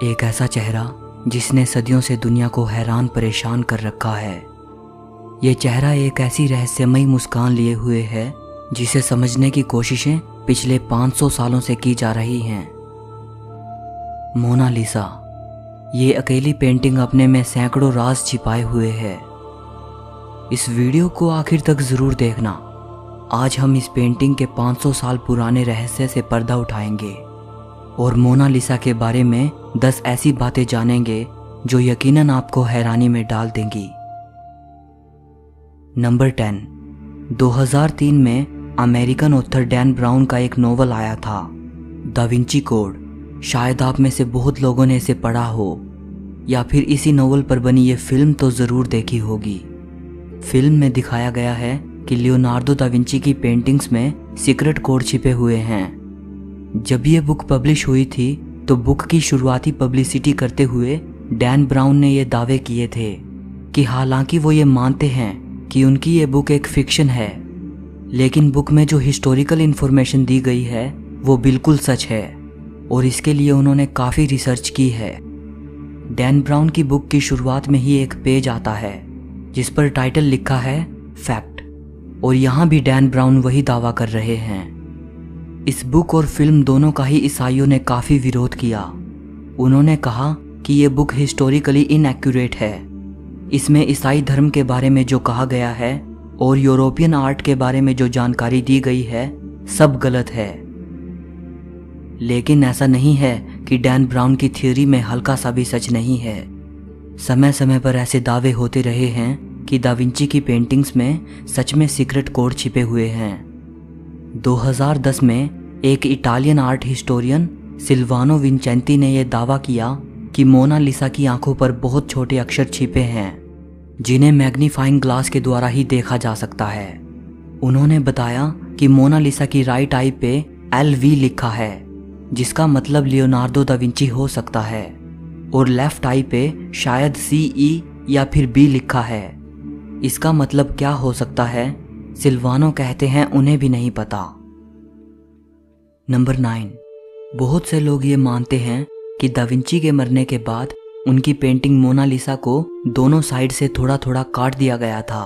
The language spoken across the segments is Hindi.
एक ऐसा चेहरा जिसने सदियों से दुनिया को हैरान परेशान कर रखा है। ये चेहरा एक ऐसी रहस्यमयी मुस्कान लिए हुए है जिसे समझने की कोशिशें पिछले 500 सालों से की जा रही हैं। मोनालिसा, ये अकेली पेंटिंग अपने में सैकड़ों राज छिपाए हुए है। इस वीडियो को आखिर तक जरूर देखना। आज हम इस पेंटिंग के 500 साल पुराने रहस्य से पर्दा उठाएंगे और मोनालिसा के बारे में 10 ऐसी बातें जानेंगे जो यकीनन आपको हैरानी में डाल देंगी। नंबर 10। 2003 में अमेरिकन ऑथर डैन ब्राउन का एक नोवेल आया था, दा विंची कोड। शायद आप में से बहुत लोगों ने इसे पढ़ा हो या फिर इसी नोवेल पर बनी ये फिल्म तो ज़रूर देखी होगी। फिल्म में दिखाया गया है कि लियोनार्डो दा विंची की पेंटिंग्स में सीक्रेट कोड छिपे हुए हैं। जब ये बुक पब्लिश हुई थी तो बुक की शुरुआती पब्लिसिटी करते हुए डैन ब्राउन ने ये दावे किए थे कि हालांकि वो ये मानते हैं कि उनकी ये बुक एक फिक्शन है, लेकिन बुक में जो हिस्टोरिकल इन्फॉर्मेशन दी गई है वो बिल्कुल सच है और इसके लिए उन्होंने काफ़ी रिसर्च की है। डैन ब्राउन की बुक की शुरुआत में ही एक पेज आता है जिस पर टाइटल लिखा है फैक्ट, और यहाँ भी डैन ब्राउन वही दावा कर रहे हैं। इस बुक और फिल्म दोनों का ही ईसाइयों ने काफ़ी विरोध किया। उन्होंने कहा कि ये बुक हिस्टोरिकली इनएक्यूरेट है। इसमें ईसाई धर्म के बारे में जो कहा गया है और यूरोपियन आर्ट के बारे में जो जानकारी दी गई है सब गलत है। लेकिन ऐसा नहीं है कि डैन ब्राउन की थ्योरी में हल्का सा भी सच नहीं है। समय समय पर ऐसे दावे होते रहे हैं कि दा विंची की पेंटिंग्स में सच में सीक्रेट कोड छिपे हुए हैं। 2010 में एक इटालियन आर्ट हिस्टोरियन सिल्वानो विंचेंती ने यह दावा किया कि मोनालिसा की आंखों पर बहुत छोटे अक्षर छिपे हैं जिन्हें मैग्नीफाइंग ग्लास के द्वारा ही देखा जा सकता है। उन्होंने बताया कि मोनालिसा की राइट आई पे LV लिखा है जिसका मतलब लियोनार्डो दा विंची हो सकता है, और लेफ्ट आई पे शायद CE या फिर B लिखा है। इसका मतलब क्या हो सकता है, सिल्वानो कहते हैं उन्हें भी नहीं पता। नंबर 9। बहुत से लोग ये मानते हैं कि दा विंची के मरने के बाद उनकी पेंटिंग मोनालिसा को दोनों साइड से थोड़ा थोड़ा काट दिया गया था,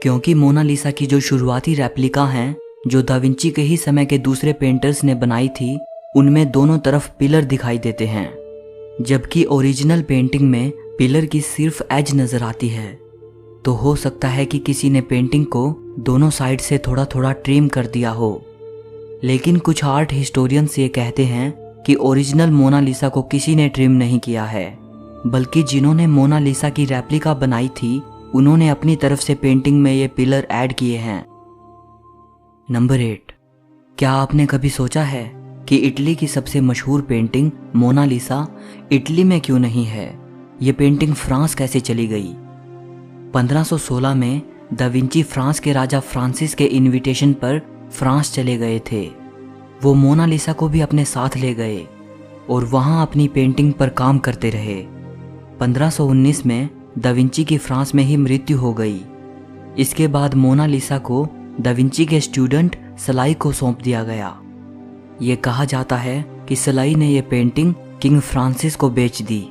क्योंकि मोनालिसा की जो शुरुआती रेप्लिका हैं जो दा विंची के ही समय के दूसरे पेंटर्स ने बनाई थी उनमें दोनों तरफ पिलर दिखाई देते हैं, जबकि ओरिजिनल पेंटिंग में पिलर की सिर्फ एज नजर आती है। तो हो सकता है कि किसी ने पेंटिंग को दोनों साइड से थोड़ा थोड़ा ट्रिम कर दिया हो। लेकिन कुछ आर्ट हिस्टोरियंस ये कहते हैं कि ओरिजिनल मोनालिसा को किसी ने ट्रिम नहीं किया है, बल्कि जिन्होंने मोनालिसा की रेप्लिका बनाई थी उन्होंने अपनी तरफ से पेंटिंग में ये पिलर ऐड किए हैं। नंबर 8। क्या आपने कभी सोचा है कि इटली की सबसे मशहूर पेंटिंग मोनालिसा इटली में क्यों नहीं है? ये पेंटिंग फ्रांस कैसे चली गई? 1516 में दा विंची फ्रांस के राजा फ्रांसिस के इनविटेशन पर फ्रांस चले गए थे। वो मोनालिसा को भी अपने साथ ले गए और वहां अपनी पेंटिंग पर काम करते रहे। 1519 में दा विंची की फ्रांस में ही मृत्यु हो गई। इसके बाद मोनालिसा को दा विंची के स्टूडेंट सलाई को सौंप दिया गया। ये कहा जाता है कि सलाई ने ये पेंटिंग किंग फ्रांसिस को बेच दी।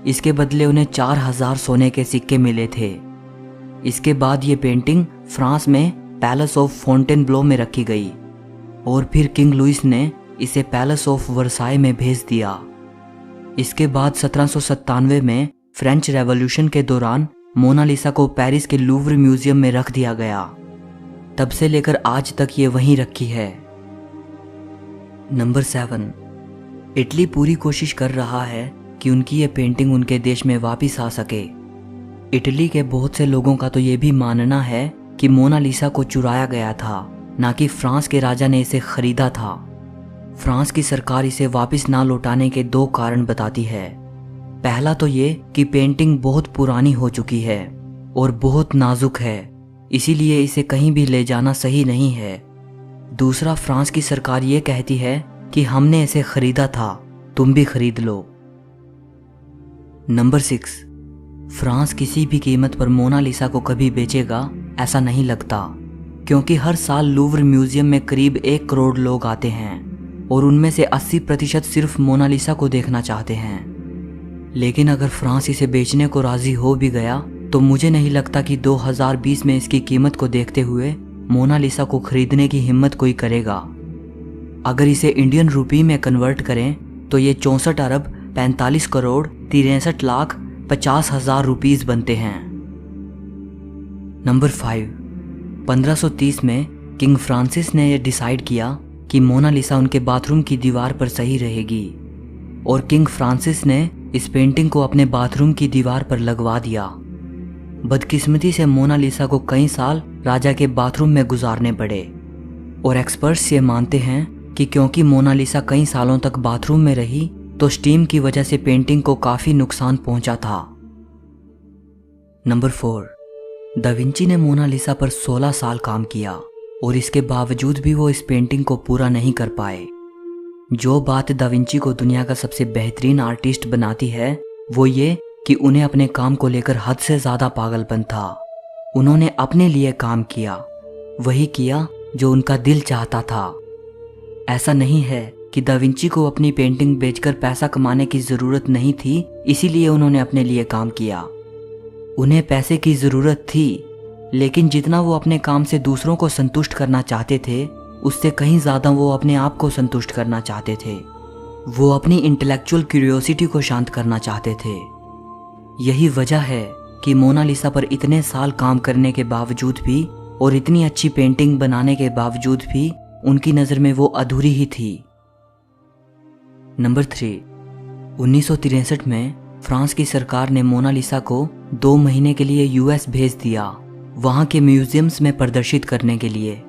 इसके बदले उन्हें 4000 सोने के सिक्के मिले थे। इसके बाद ये पेंटिंग फ्रांस में पैलेस ऑफ फोंटेनब्लो में रखी गई और फिर किंग लुइस ने इसे पैलेस ऑफ वर्साई में भेज दिया। इसके बाद 1797 में फ्रेंच रेवोल्यूशन के दौरान मोनालिसा को पेरिस के लूव्र म्यूजियम में रख दिया गया। तब से लेकर आज तक ये वहीं रखी है। नंबर 7। इटली पूरी कोशिश कर रहा है कि उनकी ये पेंटिंग उनके देश में वापस आ सके। इटली के बहुत से लोगों का तो ये भी मानना है कि मोनालिसा को चुराया गया था, ना कि फ्रांस के राजा ने इसे खरीदा था। फ्रांस की सरकार इसे वापस ना लौटाने के 2 कारण बताती है। पहला तो ये कि पेंटिंग बहुत पुरानी हो चुकी है और बहुत नाजुक है, इसीलिए इसे कहीं भी ले जाना सही नहीं है। दूसरा, फ्रांस की सरकार ये कहती है कि हमने इसे खरीदा था, तुम भी खरीद लो। नंबर 6। फ्रांस किसी भी कीमत पर मोनालिसा को कभी बेचेगा ऐसा नहीं लगता, क्योंकि हर साल लूव्र म्यूजियम में करीब 1 करोड़ लोग आते हैं और उनमें से 80% सिर्फ मोनालिसा को देखना चाहते हैं। लेकिन अगर फ्रांस इसे बेचने को राजी हो भी गया तो मुझे नहीं लगता कि 2020 में इसकी कीमत को देखते हुए मोनालिसा को खरीदने की हिम्मत कोई करेगा। अगर इसे इंडियन रुपी में कन्वर्ट करें तो ये 64 अरब 45 करोड़ 63 लाख 50 हजार रुपीस बनते हैं। नंबर 5, 1530 में किंग फ्रांसिस ने यह डिसाइड किया कि मोनालिसा उनके बाथरूम की दीवार पर सही रहेगी और किंग फ्रांसिस ने इस पेंटिंग को अपने बाथरूम की दीवार पर लगवा दिया। बदकिस्मती से मोनालिसा को कई साल राजा के बाथरूम में गुजारने पड़े और एक्सपर्ट्स ये मानते हैं कि क्योंकि मोनालिसा कई सालों तक बाथरूम में रही तो स्टीम की वजह से पेंटिंग को काफी नुकसान पहुंचा था। नंबर 4, दा विंची ने मोनालिसा पर 16 साल काम किया और इसके बावजूद भी वो इस पेंटिंग को पूरा नहीं कर पाए। जो बात दा विंची को दुनिया का सबसे बेहतरीन आर्टिस्ट बनाती है वो ये कि उन्हें अपने काम को लेकर हद से ज़्यादा पागलपन था। उन्होंने अपने लिए काम किया, वही किया जो उनका दिल चाहता था। ऐसा नहीं है कि दा विंची को अपनी पेंटिंग बेचकर पैसा कमाने की ज़रूरत नहीं थी, इसीलिए उन्होंने अपने लिए काम किया। उन्हें पैसे की ज़रूरत थी, लेकिन जितना वो अपने काम से दूसरों को संतुष्ट करना चाहते थे उससे कहीं ज़्यादा वो अपने आप को संतुष्ट करना चाहते थे। वो अपनी इंटेलेक्चुअल क्यूरियोसिटी को शांत करना चाहते थे। यही वजह है कि मोनालिसा पर इतने साल काम करने के बावजूद भी और इतनी अच्छी पेंटिंग बनाने के बावजूद भी उनकी नज़र में वो अधूरी ही थी। नंबर 3, 1963 में फ्रांस की सरकार ने मोनालिसा को 2 महीने के लिए यूएस भेज दिया, वहाँ के म्यूजियम्स में प्रदर्शित करने के लिए।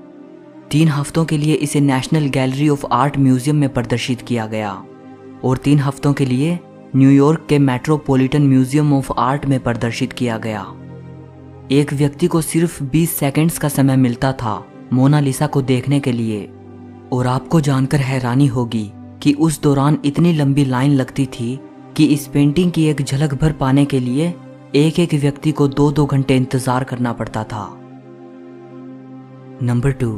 3 हफ्तों के लिए इसे national gallery of art museum में प्रदर्शित किया गया और 3 हफ्तों के लिए न्यूयॉर्क के मेट्रोपॉलिटन म्यूजियम ऑफ आर्ट में प्रदर्शित किया गया। एक व्यक्ति को सिर्फ 20 सेकंड्स का समय मिलता था मोनालिसा को देखने के लिए और आपको जानकर हैरानी होगी कि उस दौरान इतनी लंबी लाइन लगती थी कि इस पेंटिंग की एक झलक भर पाने के लिए एक एक व्यक्ति को 2-2 घंटे इंतजार करना पड़ता था। नंबर 2,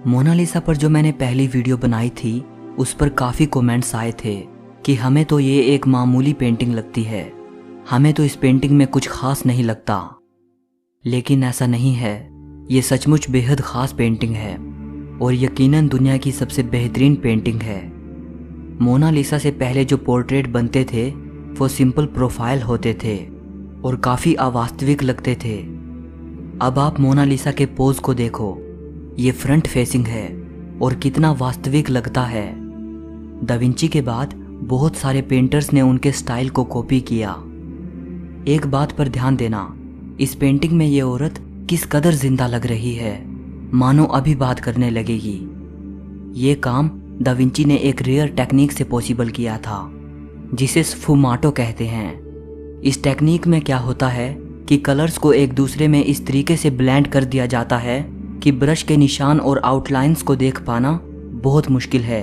मोनालिसा पर जो मैंने पहली वीडियो बनाई थी उस पर काफ़ी कमेंट्स आए थे कि हमें तो ये एक मामूली पेंटिंग लगती है, हमें तो इस पेंटिंग में कुछ खास नहीं लगता। लेकिन ऐसा नहीं है, ये सचमुच बेहद ख़ास पेंटिंग है और यकीनन दुनिया की सबसे बेहतरीन पेंटिंग है। मोनालिसा से पहले जो पोर्ट्रेट बनते थे वो सिंपल प्रोफाइल होते थे और काफ़ी अवास्तविक लगते थे। अब आप मोनालिसा के पोज को देखो, ये फ्रंट फेसिंग है और कितना वास्तविक लगता है। दा विंची के बाद बहुत सारे पेंटर्स ने उनके स्टाइल को कॉपी किया। एक बात पर ध्यान देना, इस पेंटिंग में ये औरत किस कदर जिंदा लग रही है, मानो अभी बात करने लगेगी। ये काम दा विंची ने एक रेयर टेक्निक से पॉसिबल किया था जिसे स्फुमाटो कहते हैं। इस टेक्निक में क्या होता है कि कलर्स को एक दूसरे में इस तरीके से ब्लेंड कर दिया जाता है कि ब्रश के निशान और आउटलाइंस को देख पाना बहुत मुश्किल है।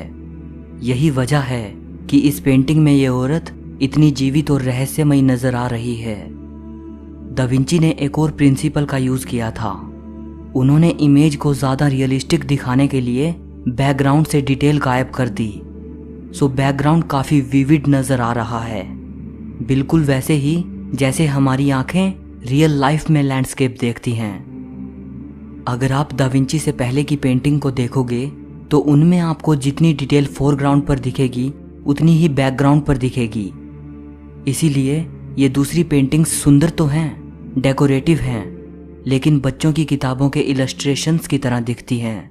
यही वजह है कि इस पेंटिंग में ये औरत इतनी जीवित और रहस्यमयी नजर आ रही है। दा विंची ने एक और प्रिंसिपल का यूज किया था। उन्होंने इमेज को ज्यादा रियलिस्टिक दिखाने के लिए बैकग्राउंड से डिटेल गायब कर दी, सो बैकग्राउंड काफी विविड नजर आ रहा है, बिल्कुल वैसे ही जैसे हमारी आंखें रियल लाइफ में लैंडस्केप देखती हैं। अगर आप दा विंची से पहले की पेंटिंग को देखोगे तो उनमें आपको जितनी डिटेल फोरग्राउंड पर दिखेगी उतनी ही बैकग्राउंड पर दिखेगी। इसीलिए ये दूसरी पेंटिंग्स सुंदर तो हैं, डेकोरेटिव हैं, लेकिन बच्चों की किताबों के इलस्ट्रेशंस की तरह दिखती हैं।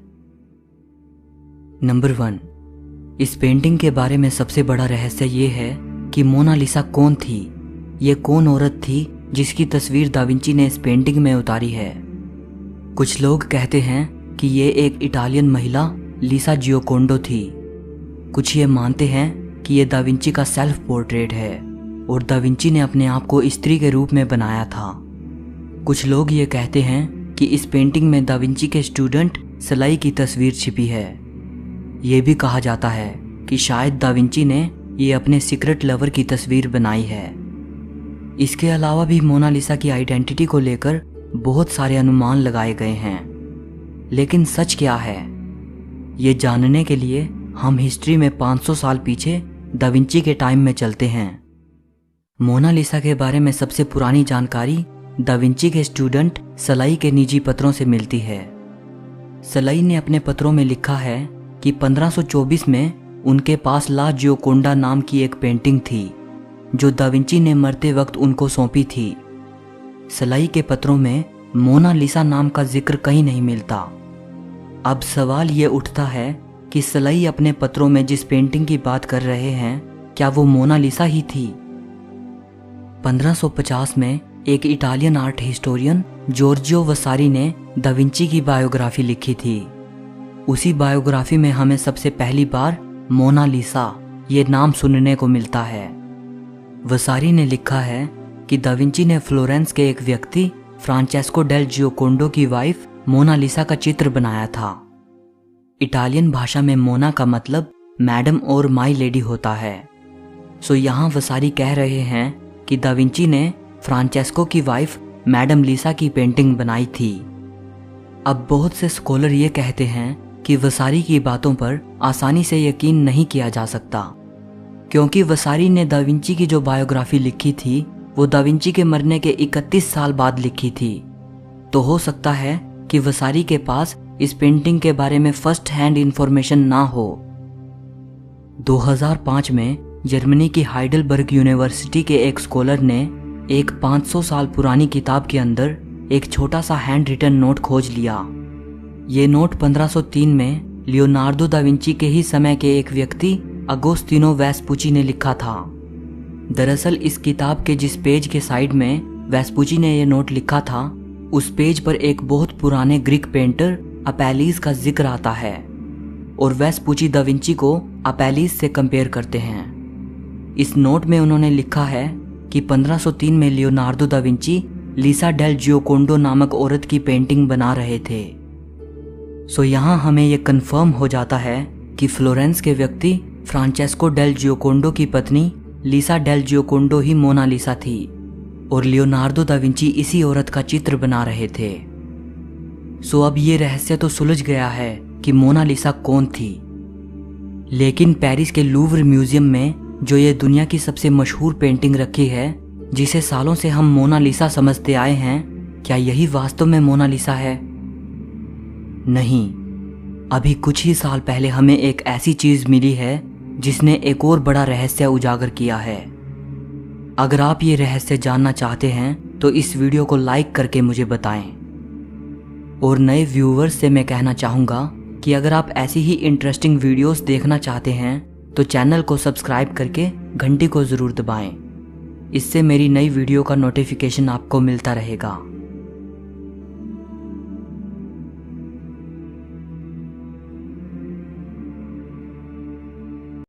नंबर 1, इस पेंटिंग के बारे में सबसे बड़ा रहस्य ये है कि मोनालिसा कौन थी, ये कौन औरत थी जिसकी तस्वीर दा विंची ने इस पेंटिंग में उतारी है। कुछ लोग कहते हैं कि ये एक इटालियन महिला लीसा जियोकोंडो थी। कुछ ये मानते हैं कि ये दा विंची का सेल्फ पोर्ट्रेट है और दा विंची ने अपने आप को स्त्री के रूप में बनाया था। कुछ लोग ये कहते हैं कि इस पेंटिंग में दा विंची के स्टूडेंट सलाई की तस्वीर छिपी है। ये भी कहा जाता है कि शायद दा विंची ने ये अपने सीक्रेट लवर की तस्वीर बनाई है। इसके अलावा भी मोनालिसा की आइडेंटिटी को लेकर बहुत सारे अनुमान लगाए गए हैं, लेकिन सच क्या है ये जानने के लिए हम हिस्ट्री में 500 साल पीछे दा विंची के टाइम में चलते हैं। मोनालिसा के बारे में सबसे पुरानी जानकारी दा विंची के स्टूडेंट सलाई के निजी पत्रों से मिलती है। सलाई ने अपने पत्रों में लिखा है कि 1524 में उनके पास ला जियोकोंडा नाम की एक पेंटिंग थी जो दा विंची ने मरते वक्त उनको सौंपी थी। सलाई के पत्रों में मोनालिसा नाम का जिक्र कहीं नहीं मिलता। अब सवाल ये उठता है कि सलाई अपने पत्रों में जिस पेंटिंग की बात कर रहे हैं क्या वो मोनालिसा ही थी? 1550 में एक इटालियन आर्ट हिस्टोरियन जॉर्जियो वसारी ने दा विंची की बायोग्राफी लिखी थी। उसी बायोग्राफी में हमें सबसे पहली बार मोनालिसा ये नाम सुनने को मिलता है। वसारी ने लिखा है कि दा विंची ने फ्लोरेंस के एक व्यक्ति फ्रांचेस्को डेल जियोकोंडो की वाइफ मोनालिसा का चित्र बनाया था। इटालियन भाषा में मोना का मतलब मैडम और माई लेडी होता है। सो यहाँ वसारी कह रहे हैं कि दा विंची ने फ्रांचेस्को की वाइफ मैडम लीसा की पेंटिंग बनाई थी। अब बहुत से स्कॉलर ये कहते हैं कि वसारी की बातों पर आसानी से यकीन नहीं किया जा सकता, क्योंकि वसारी ने दा विंची की जो बायोग्राफी लिखी थी वो दा विंची के मरने के 31 साल बाद लिखी थी। तो हो सकता है कि वसारी के पास इस पेंटिंग के बारे में फर्स्ट हैंड इंफॉर्मेशन ना हो। 2005 में जर्मनी की हाइडेलबर्ग यूनिवर्सिटी के एक स्कॉलर ने एक 500 साल पुरानी किताब के अंदर एक छोटा सा हैंड रिटन नोट खोज लिया। ये नोट 1503 में लियोनार्डो दा विंची के ही समय के एक व्यक्ति अगोस्तिनो वेस्पुची ने लिखा था। दरअसल इस किताब के जिस पेज के साइड में वेस्पुची ने यह नोट लिखा था उस पेज पर एक बहुत पुराने ग्रीक पेंटर अपेलिस का जिक्र आता है और वेस्पुची दा विंची को अपेलिस से कंपेयर करते हैं। इस नोट में उन्होंने लिखा है कि 1503 में Leonardo da Vinci लीसा del Giocondo नामक औरत की पेंटिंग बना रहे थे। सो यहाँ हमें यह कंफर्म हो जाता है कि फ्लोरेंस के व्यक्ति फ्रांचेस्को डेल जियोकोंडो की पत्नी लीसा डेल जियोकोंडो ही मोनालिसा थी और लियोनार्डो दा विंची इसी औरत का चित्र बना रहे थे। सो अब ये रहस्य तो सुलझ गया है कि मोनालिसा कौन थी। लेकिन पेरिस के लूव्र म्यूजियम में जो ये दुनिया की सबसे मशहूर पेंटिंग रखी है जिसे सालों से हम मोनालिसा समझते आए हैं, क्या यही वास्तव में मोनालिसा है? नहीं, अभी कुछ ही साल पहले हमें एक ऐसी चीज मिली है जिसने एक और बड़ा रहस्य उजागर किया है। अगर आप ये रहस्य जानना चाहते हैं तो इस वीडियो को लाइक करके मुझे बताएं। और नए व्यूवर्स से मैं कहना चाहूँगा कि अगर आप ऐसी ही इंटरेस्टिंग वीडियोस देखना चाहते हैं तो चैनल को सब्सक्राइब करके घंटी को ज़रूर दबाएं। इससे मेरी नई वीडियो का नोटिफिकेशन आपको मिलता रहेगा।